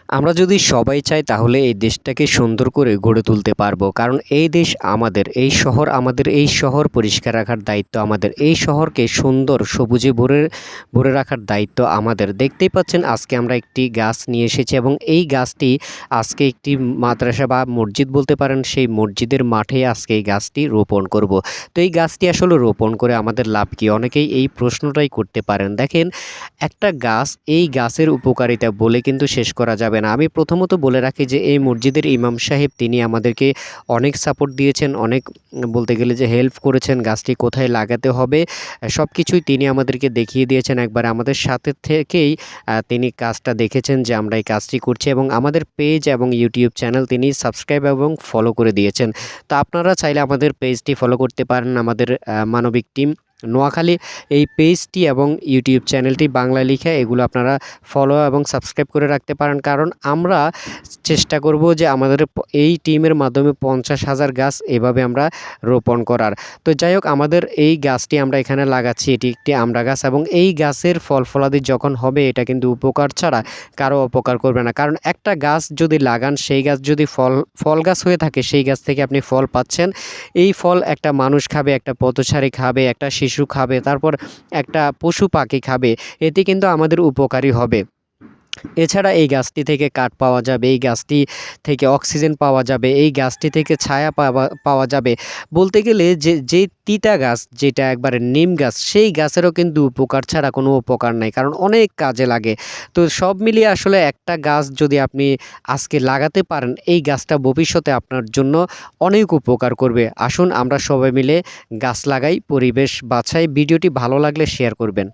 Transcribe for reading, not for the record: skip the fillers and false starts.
আমরা যদি সবাই চাই তাহলে এই দেশটাকে সুন্দর করে গড়ে তুলতে পারবো, কারণ এই দেশ আমাদের, এই শহর আমাদের, এই শহর পরিষ্কার রাখার দায়িত্ব আমাদের, এই শহরকে সুন্দর সবুজে ভরে ভরে রাখার দায়িত্ব আমাদের। দেখতেই পাচ্ছেন আজকে আমরা একটি গাছ নিয়ে এসেছি এবং এই গাছটি আজকে একটি মাদ্রাসা বা মসজিদ বলতে পারেন, সেই মসজিদের মাঠে আজকে এই গাছটি রোপণ করব। তো এই গাছটি আসলে রোপণ করে আমাদের লাভ কী, অনেকেই এই প্রশ্নটাই করতে পারেন। দেখেন, একটা গাছ, এই গাছের উপকারিতা বলে কিন্তু শেষ করা যাবে না। আমি প্রথমত বলে রাখি যে এই মসজিদের ইমাম সাহেব তিনি আমাদেরকে অনেক সাপোর্ট দিয়েছেন, অনেক বলতে গেলে যে হেল্প করেছেন, গাছটি কোথায় লাগাতে হবে সব কিছুই তিনি আমাদেরকে দেখিয়ে দিয়েছেন। একবার আমাদের সাথে থেকেই তিনি কাজটা দেখেছেন যে আমরা এই কাজটি করছি, এবং আমাদের পেজ এবং ইউটিউব চ্যানেল তিনি সাবস্ক্রাইব এবং ফলো করে দিয়েছেন। তো আপনারা চাইলে আমাদের পেজটি ফলো করতে পারেন, আমাদের মানবিক টিম নোয়াখালী এই পেজটি এবং ইউটিউব চ্যানেলটি বাংলা লিখা, এগুলো আপনারা ফলো এবং সাবস্ক্রাইব করে রাখতে পারেন, কারণ আমরা চেষ্টা করব যে আমাদের এই টিমের মাধ্যমে 50,000 গাছ এভাবে আমরা রোপণ করার। তো যাই হোক, আমাদের এই গাছটি আমরা এখানে লাগাচ্ছি, এটি একটি আমড়া গাছ, এবং এই গাছের ফল ফলাদি যখন হবে এটা কিন্তু উপকার ছাড়া কারো অপকার করবে না। কারণ একটা গাছ যদি লাগান, সেই গাছ যদি ফল গাছ হয়ে থাকে, সেই গাছ থেকে আপনি ফল পাচ্ছেন। এই ফল একটা মানুষ খাবে, একটা পথচারী খাবে, একটা শিশু খাবে, তারপর একটা পশু পাখি খাবে। এতে কিন্তু আমাদের উপকারী হবে। এছাড়া এই গাছটি থেকে কাঠ পাওয়া যাবে, এই গাছটি থেকে অক্সিজেন পাওয়া যাবে, এই গাছটি থেকে ছায়া পাওয়া যাবে। বলতে গেলে যে তিতা গাছ, যেটা একবারে নিম গাছ, সেই গাছেরও কিন্তু উপকার ছাড়া কোনো উপকার নাই, কারণ অনেক কাজে লাগে। তো সব মিলিয়ে আসলে একটা গাছ যদি আপনি আজকে লাগাতে পারেন, এই গাছটা ভবিষ্যতে আপনার জন্য অনেক উপকার করবে। আসুন আমরা সবাই মিলে গাছ লাগাই, পরিবেশ বাঁচাই। ভিডিওটি ভালো লাগলে শেয়ার করবেন।